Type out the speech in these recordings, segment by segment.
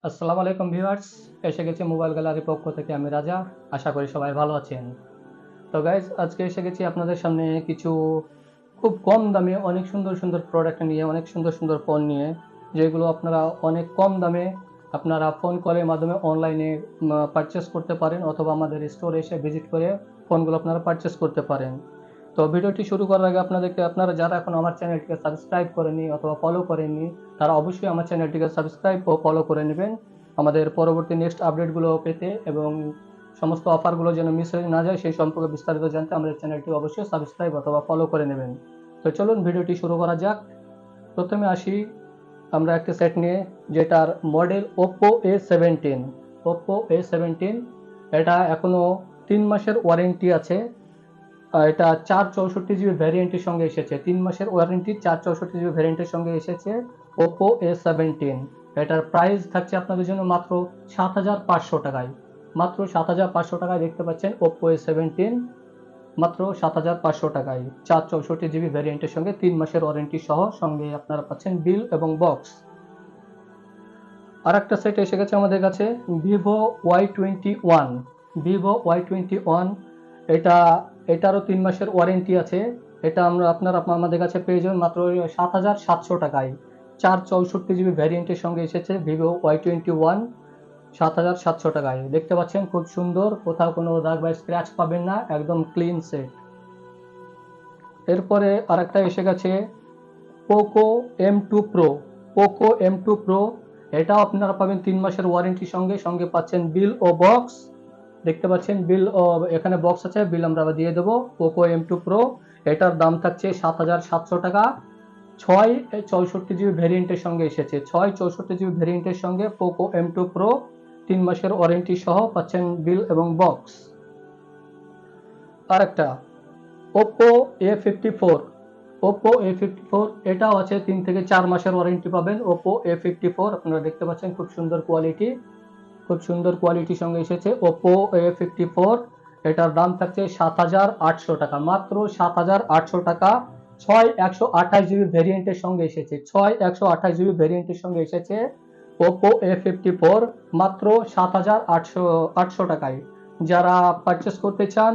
আসসালামু আলাইকুম ভিউয়ার্স, এসে গেছি মোবাইল গ্যালারির পক্ষ থেকে। আমি রাজা। আশা করি সবাই ভালো আছেন। তো গাইজ, আজকে এসে গেছি আপনাদের সামনে কিছু খুব কম দামে অনেক সুন্দর সুন্দর প্রোডাক্ট নিয়ে, অনেক সুন্দর সুন্দর ফোন নিয়ে, যেগুলো আপনারা অনেক কম দামে আপনারা ফোন কলের মাধ্যমে অনলাইনে পারচেস করতে পারেন, অথবা আমাদের স্টোরে এসে ভিজিট করে ফোনগুলো আপনারা পারচেস করতে পারেন। তো ভিডিওটি শুরু করার আগে আপনারা যারা এখন আমার চ্যানেলটিকে সাবস্ক্রাইব করেননি অথবা ফলো করেননি, তারা অবশ্যই আমার চ্যানেলটিকে সাবস্ক্রাইব ও ফলো করে নেবেন আমাদের পরবর্তী নেক্সট আপডেটগুলো পেতে, এবং সমস্ত অফারগুলো যেন মিস হয়ে না যায় সেই সম্পর্কে বিস্তারিত জানতে আমাদের চ্যানেলটি অবশ্যই সাবস্ক্রাইব অথবা ফলো করে নেবেন। তো চলুন ভিডিওটি শুরু করা যাক। প্রথমে আসি আমরা একটা সেট নিয়ে, যেটার model Oppo A17। Oppo A17, এটা এখনো 3 মাসের ওয়ারেন্টি আছে। এটা 464 জিবি ভ্যারিয়েন্টের সঙ্গে এসেছে। 3 মাসের ওয়ারেন্টি 464 জিবি ভ্যারিয়েন্টের সঙ্গে এসেছে Oppo A17। এটার প্রাইস থাকছে আপনাদের জন্য মাত্র 7,500 টাকায়। মাত্র 7,500 টাকায় দেখতে পাচ্ছেন Oppo A17, মাত্র 7,500 টাকায় 464 জিবি ভ্যারিয়েন্টের সঙ্গে 3 মাসের ওয়ারেন্টি সহ। সঙ্গে আপনারা পাচ্ছেন বিল এবং বক্স। আর একটা সেট এসে গেছে আমাদের কাছে, Vivo Y21। Vivo Y21, এটা এটারও 3 মাসের ওয়ারেন্টি আছে। এটা আপনারা আমাদের কাছে পেয়ে যাবেন মাত্র 7,700 টাকায়। 464 জিবি ভ্যারিয়েন্টের সঙ্গে এসেছে Vivo Y21, 7,700 টাকায়। দেখতে পাচ্ছেন খুব সুন্দর, কোথাও কোনো দাগ বা স্ক্র্যাচ পাবেন না, একদম ক্লিন সেট। এরপরে আরেকটা এসে গেছে Poco M2 Pro। Poco M2 Pro, এটাও আপনারা পাবেন 3 মাসের ওয়ারেন্টি সঙ্গে। সঙ্গে পাচ্ছেন বিল ও বক্স। দেখতে পাচ্ছেন বিল ও এখানে বক্স আছে, বিল আমরা দিয়ে দেবো। পোকো M2 Pro, এটার দাম থাকছে 7,700 টাকা। 664 জিবি ভ্যারিয়েন্টের সঙ্গে এসেছে। 664 জিবি ভ্যারিয়েন্টের সঙ্গে পোকো M2 Pro, 3 মাসের ওয়ারেন্টি সহ পাচ্ছেন বিল এবং বক্স। আর একটা Oppo A54। Oppo A54, এটাও আছে 3 থেকে 4 মাসের ওয়ারেন্টি পাবেন। Oppo A54 আপনারা দেখতে পাচ্ছেন খুব সুন্দর কোয়ালিটি, খুব সুন্দর কোয়ালিটির সঙ্গে এসেছে Oppo A54। এটার দাম থাকছে 7,800 টাকা, মাত্র 7,800 টাকা। 6/128 জিবি ভ্যারিয়েন্টের সঙ্গে এসেছে। 6/128 জিবি ভ্যারিয়েন্টের সঙ্গে এসেছে Oppo A54, মাত্র 7,800 টাকায়। যারা পারচেস করতে চান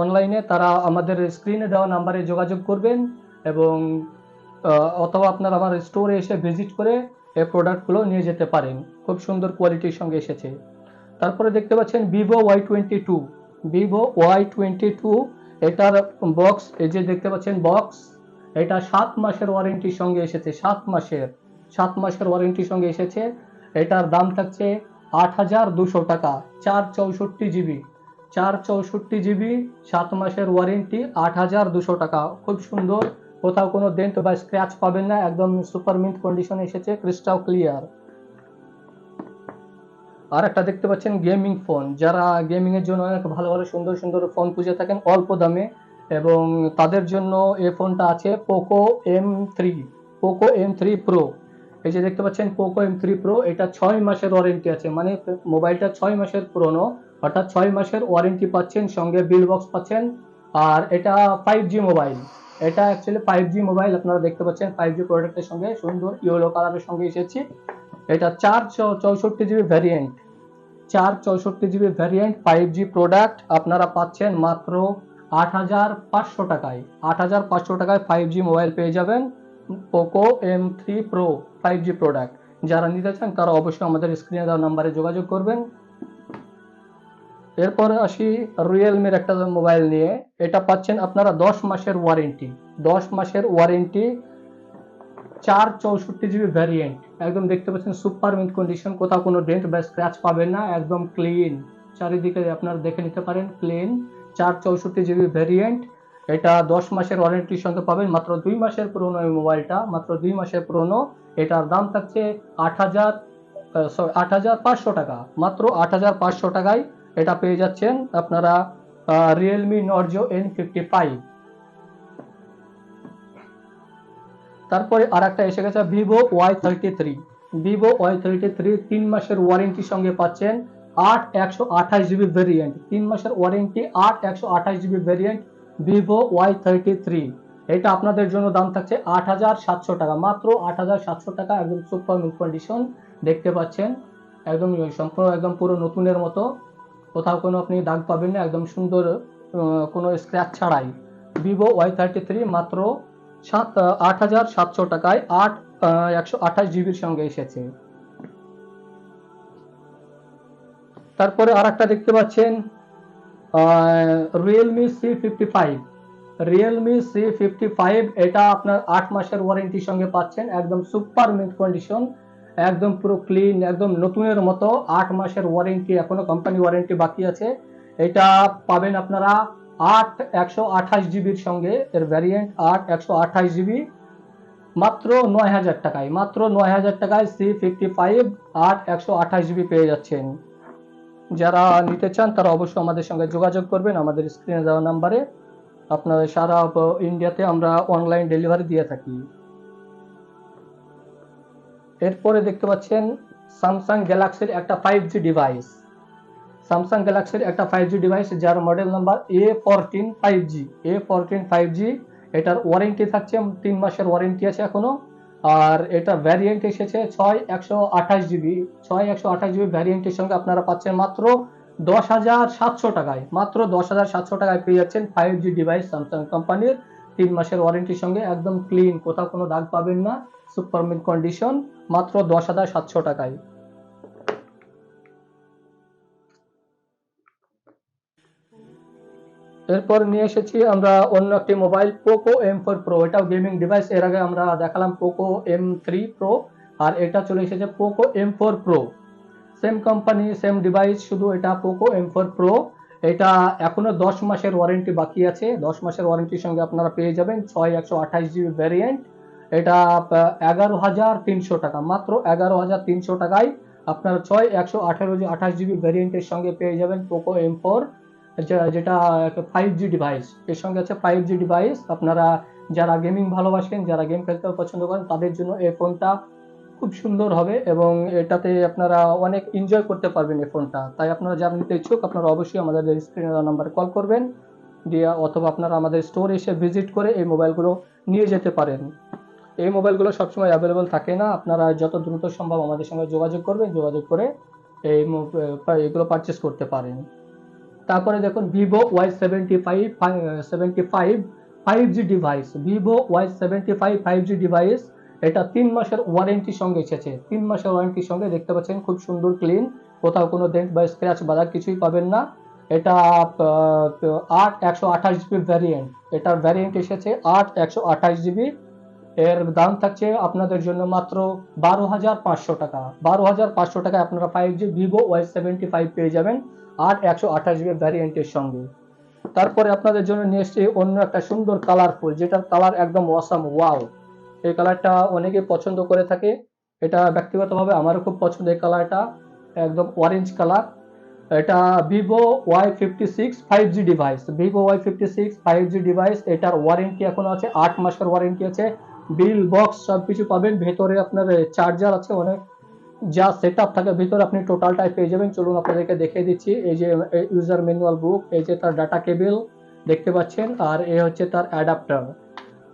অনলাইনে, তারা আমাদের স্ক্রিনে দেওয়া নাম্বারে যোগাযোগ করবেন, এবং অথবা আপনারা আমার স্টোরে এসে ভিজিট করে এই প্রোডাক্টগুলো নিয়ে যেতে পারেন। খুব সুন্দর কোয়ালিটির সঙ্গে এসেছে। তারপরে দেখতে পাচ্ছেন Vivo Y22। Vivo Y22, এটার বক্স, এই যে দেখতে পাচ্ছেন বক্স, এটা 7 মাসের ওয়ারেন্টির সঙ্গে এসেছে। 7 মাসের ওয়ারেন্টির সঙ্গে এসেছে। এটার দাম থাকছে 8,200 টাকা। 464 জিবি, 464 জিবি, 7 মাসের ওয়ারেন্টি, 8,200 টাকা। খুব সুন্দর, কোথাও কোনো ডেন্ট বা স্ক্র্যাচ পাবেন না, একদম সুপার মিন্ট কন্ডিশনে এসেছে, ক্রিস্টাল ক্লিয়ার। আর একটা দেখতে পাচ্ছেন গেমিং ফোন। যারা গেমিং এর জন্য অনেক ভালো ভালো সুন্দর সুন্দর ফোন খুঁজে থাকেন অল্প দামে, এবং তাদের জন্য এই ফোনটা আছে Poco M3। Poco M3 Pro, এই যে দেখতে পাচ্ছেন Poco M3 Pro, এটা 6 মাসের ওয়ারেন্টি আছে। মানে মোবাইলটা 6 মাসের পুরনো, অর্থাৎ 6 মাসের ওয়ারেন্টি পাচ্ছেন, সঙ্গে বিল বক্স পাচ্ছেন। আর এটা 5G মোবাইল। এটা অ্যাকচুয়ালি 5G মোবাইল। আপনারা দেখতে পাচ্ছেন 5G প্রোডাক্টের সঙ্গে সুন্দর ইয়েলো কালারের সঙ্গে এসেছি। এটা 464 GB variant. 464 GB variant 5G product আপনারা পাচ্ছেন মাত্র 8,500 টাকায়। 8,500 টাকায় 5G মোবাইল পেয়ে যাবেন Poco M3 Pro 5G product. যারা নিতে চান তারা অবশ্যই আমাদের স্ক্রিনে দেওয়া নাম্বারে যোগাযোগ করবেন। এরপরে আসি রিয়েলমির একটা মোবাইল নিয়ে। এটা পাচ্ছেন আপনারা 10 মাসের ওয়ারেন্টি। 10 মাসের ওয়ারেন্টি, 464 জিবি ভ্যারিয়েন্ট। একদম দেখতে পাচ্ছেন সুপার মিন্ট কন্ডিশন, কোথাও কোনো ডেন্ট বা স্ক্র্যাচ পাবেন না, একদম ক্লিন। চারিদিকে আপনারা দেখে নিতে পারেন, ক্লিন। 464 জিবি ভ্যারিয়েন্ট, এটা 10 মাসের ওয়ারেন্টির সঙ্গে পাবেন। মাত্র 2 মাসের পুরনো এই মোবাইলটা, মাত্র 2 মাসের পুরনো। এটার দাম থাকছে 8,500 টাকা। মাত্র 8,500 টাকায় এটা পেয়ে যাচ্ছেন আপনারা রিয়েলমি নর্জো N55। তারপরে আর একটা এসে গেছে Vivo Y33। Vivo Y33 3 মাসের ওয়ারেন্টির সঙ্গে পাচ্ছেন 8/128 জিবি ভ্যারিয়েন্ট। 3 মাসের warranty, 8/128 GB variant, Vivo Y33। এটা আপনাদের জন্য দাম থাকছে 8,700 টাকা, মাত্র 8,700 টাকা। একদম সুপার মিন্ট কন্ডিশন দেখতে পাচ্ছেন। একদম সম্পূর্ণ একদম পুরো নতুনের মতো, কোথাও কোনো আপনি দাগ পাবেন না, একদম সুন্দর, কোনো স্ক্র্যাচ ছাড়াই। ভিভো Y33 মাত্র 8,700 টাকায় 128 জিবির সঙ্গে এসেছে। তারপরে আর একটা দেখতে পাচ্ছেন Realme C55। Realme C55 এটা আপনার 8 মাসের ওয়ারেন্টির সঙ্গে পাচ্ছেন, একদম সুপার মিন্ট কন্ডিশন, একদম পুরো ক্লিন, একদম নতুনের মতো। 8 মাসের ওয়ারেন্টি, এখনো কোম্পানি ওয়ারেন্টি বাকি আছে। এটা পাবেন আপনারা 128 জিবির সঙ্গে, এর ভ্যারিয়েন্ট 128 জিবি, মাত্র 9,000 টাকায়। মাত্র 9,000 টাকায় C55 128 জিবি পেয়ে যাচ্ছেন। যারা নিতে চান তারা অবশ্যই আমাদের সঙ্গে যোগাযোগ করবেন আমাদের স্ক্রিনে দেওয়া নাম্বারে। আপনাদের সারা ইন্ডিয়াতে আমরা অনলাইন ডেলিভারি দিয়ে থাকি। এরপরে দেখতে পাচ্ছেন স্যামসাং গ্যালাক্সির একটা 5G ডিভাইস। স্যামসাং গ্যালাক্সির একটা 5G ডিভাইস, যার model number A14 5G। A14 5G, এটার ওয়ারেন্টি থাকছে 3 মাসের ওয়ারেন্টি আছে এখনো। আর এটা ভ্যারিয়েন্ট এসেছে 6128 জিবি। 6128 জিবি ভ্যারিয়েন্টের সঙ্গে আপনারা পাচ্ছেন মাত্র 10,700 টাকায়। মাত্র 10,700 টাকায় পেয়ে যাচ্ছেন 5G ডিভাইস স্যামসাং কোম্পানির, 3 মাসের ওয়ারেন্টির সঙ্গে, একদম ক্লিন, কোথাও কোনো দাগ পাবেন না, সুপার মিন্ট কন্ডিশন, মাত্র 10,700 টাকায়। এরপর নিয়ে এসেছি আমরা অন্য একটি মোবাইল, পোকো M4 Pro। এটাও গেমিং ডিভাইস। এর আগে আমরা দেখালাম পোকো M3 Pro, আর এটা চলে এসেছে Poco M4 Pro। Same company, same device, শুধু এটা পোকো M4 Pro। এটা এখনো 10 মাসের ওয়ারেন্টি বাকি আছে। 10 মাসের ওয়ারেন্টির সঙ্গে আপনারা পেয়ে যাবেন 6128 জিবি ভ্যারিয়েন্ট। এটা 11,300 টাকা, মাত্র 11,300 টাকায় আপনারা 6128 জিবি ভ্যারিয়েন্টের সঙ্গে পেয়ে যাবেন পোকো M4, যেটা একটা 5G ডিভাইস। এর সঙ্গে আছে 5G ডিভাইস। আপনারা যারা গেমিং ভালোবাসেন, যারা গেম খেলতে পছন্দ করেন, তাদের জন্য এই ফোনটা খুব সুন্দর হবে, এবং এটাতে আপনারা অনেক এনজয় করতে পারবেন এই ফোনটা। তাই আপনারা যারা নিতে ইচ্ছুক, আপনারা অবশ্যই আমাদের স্ক্রিনে দেওয়া নাম্বারে কল করবেন, দিয়ে অথবা আপনারা আমাদের স্টোরে এসে ভিজিট করে এই মোবাইলগুলো নিয়ে যেতে পারেন। এই মোবাইলগুলো সবসময় অ্যাভেলেবল থাকে না, আপনারা যত দ্রুত সম্ভব আমাদের সঙ্গে যোগাযোগ করবেন, যোগাযোগ করে এগুলো পারচেস করতে পারেন। তারপরে দেখুন Vivo Y75 5G device. Vivo Y75 5G device, এটা 3 মাসের ওয়ারেন্টির সঙ্গে এসেছে। 3 মাসের ওয়ারেন্টির সঙ্গে দেখতে পাচ্ছেন, খুব সুন্দর ক্লিন, কোথাও কোনো ডেন্ট বা স্ক্র্যাচ বা কিছুই পাবেন না। এটা 128 জিবি ভ্যারিয়েন্ট। এটার ভ্যারিয়েন্ট এসেছে 128 জিবি। এর দাম থাকছে আপনাদের জন্য মাত্র 12,500 টাকা। 12,500 টাকায় আপনারা 5G ভিভো Y75 পেয়ে যাবেন 128 জিবি ভ্যারিয়েন্টের সঙ্গে। তারপরে আপনাদের জন্য নিয়ে এসেছি অন্য একটা সুন্দর কালারফুল, যেটার কালার একদম অসাম, ওয়াও। এই কালারটা অনেকে পছন্দ করে থাকে, এটা ব্যক্তিগতভাবে আমারও খুব পছন্দ। এই কালারটা একদম অরেঞ্জ কালার। এটা Vivo Y56 5G device. Vivo Y56 5G device, এটার ওয়ারেন্টি এখনো আছে 8 মাসের ওয়ারেন্টি আছে। বিল বক্স সবকিছু পাবেন, ভেতরে আপনার চার্জার আছে, অনেক যা সেটআপ থাকে ভিতরে আপনি টোটালটাই পেয়ে যাবেন। চলুন আপনাদেরকে দেখিয়ে দিচ্ছি। এই যে ইউজার ম্যানুয়াল বুক, এই যে তার ডাটা কেবল দেখতে পাচ্ছেন, আর এই হচ্ছে তার অ্যাডাপ্টার।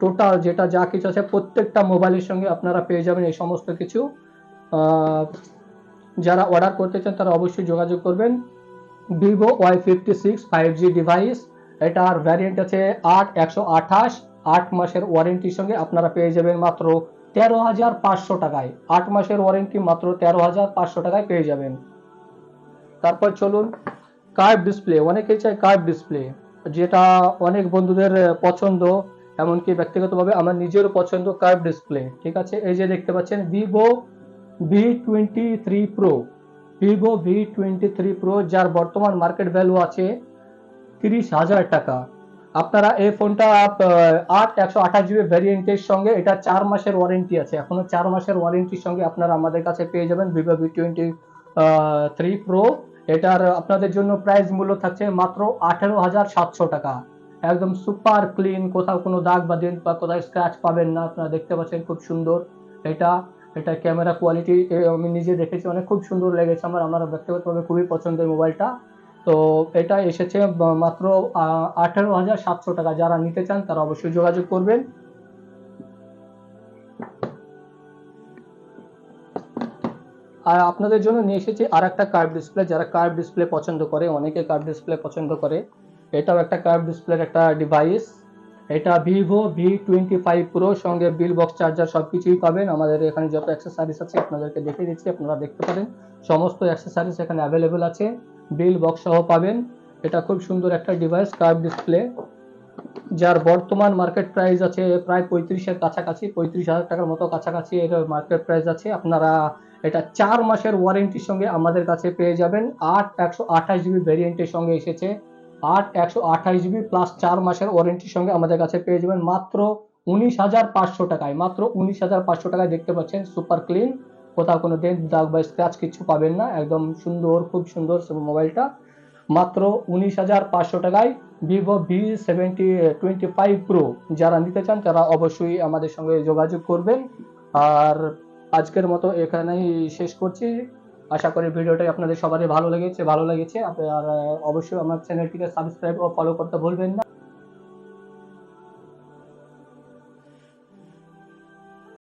টোটাল যেটা যা কিছু আছে প্রত্যেকটা মোবাইলের সঙ্গে আপনারা পেয়ে যাবেন এই সমস্ত কিছু। যারা অর্ডার করতে চান তারা অবশ্যই যোগাযোগ করবেন। ভিভো Y56 5G ডিভাইস, এটার ভ্যারিয়েন্ট আছে 8128, 8 মাসের ওয়ারেন্টির সঙ্গে আপনারা পেয়ে যাবেন মাত্র 13,500 টাকায়। 8 মাসের ওয়ারেন্টি, মাত্র 13,500 টাকায় পেয়ে যাবেন। তারপর চলুন কার্ভ ডিসপ্লে। অনেকেই চায় কার্ভ ডিসপ্লে, যেটা অনেক বন্ধুদের পছন্দ, এমনকি ব্যক্তিগতভাবে আমার নিজেরও পছন্দ কার্ভ ডিসপ্লে। ঠিক আছে, এই যে দেখতে পাচ্ছেন Vivo V23 Pro। Vivo V23 Pro, যার বর্তমান মার্কেট ভ্যালু আছে 30,000 টাকা। আপনারা এই ফোনটা 128 জিবি ভ্যারিয়েন্টের সঙ্গে, এটা 4 মাসের ওয়ারেন্টি আছে, এখনো 4 মাসের ওয়ারেন্টির সঙ্গে আপনারা আমাদের কাছে পেয়ে যাবেন ভিভো V23 Pro। এটার আপনাদের জন্য প্রাইস মূল্য থাকছে মাত্র 18,700 টাকা। একদম সুপার ক্লিন, কোথাও কোনো দাগ বা ডেন্ট বা কোথাও স্ক্র্যাচ পাবেন না। আপনারা দেখতে পাচ্ছেন খুব সুন্দর এটা। এটা ক্যামেরা কোয়ালিটি আমি নিজে দেখেছি, অনেক খুব সুন্দর লেগেছে আমার ব্যক্তিগতভাবে খুবই পছন্দের মোবাইলটা। তো এটা এসেছে মাত্র 18,700 টাকা। যারা নিতে চান তারা অবশ্যই যোগাযোগ করবেন। আর আপনাদের জন্য নিয়ে এসেছি আর একটা কার্ভ ডিসপ্লে, যারা কার্ভ ডিসপ্লে পছন্দ করে, অনেকে কার্ভ ডিসপ্লে পছন্দ করে, এটাও একটা কার্ভ ডিসপ্লের একটা ডিভাইস। এটা ভিভো V25 Pro, সঙ্গে বিল বক্স, চার্জার সবকিছুই পাবেন। আমাদের এখানে যত অ্যাক্সেসরিজ আছে আপনাদেরকে দেখিয়ে দিচ্ছি, আপনারা দেখতে পারেন। সমস্ত অ্যাক্সেসরিজ এখানে অ্যাভেলেবেল আছে, বিল বক্স সহ পাবেন। এটা খুব সুন্দর একটা ডিভাইস, কার্ভ ডিসপ্লে, যার বর্তমান মার্কেট প্রাইস আছে প্রায় 35-এর কাছাকাছি, 35,000 টাকার মতো কাছাকাছি এর মার্কেট প্রাইস আছে। আপনারা এটা 4 মাসের ওয়ারেন্টির সঙ্গে আমাদের কাছে পেয়ে যাবেন। 128GB ভ্যারিয়েন্টের সঙ্গে এসেছে, 128GB প্লাস 4 মাসের ওয়ারেন্টির সঙ্গে আমাদের কাছে পেয়ে যাবেন মাত্র 19,500 টাকায়। মাত্র 19,500 টাকায় দেখতে পাচ্ছেন, সুপার ক্লিন, কোথাও কোনো ডেন্ট দাগ বা স্ক্র্যাচ কিছু পাবেন না, একদম সুন্দর, খুব সুন্দর মোবাইলটা। মাত্র 19,500 টাকায় ভিভো V25 Pro। যারা নিতে চান তারা অবশ্যই আমাদের সঙ্গে যোগাযোগ করবেন। আর আজকের মতো এখানেই শেষ করছি। আশা করি ভিডিওটাই আপনাদের সবারই ভালো লেগেছে। আপনারা অবশ্যই আমার চ্যানেলটিকে সাবস্ক্রাইব ও ফলো করতে ভুলবেন না।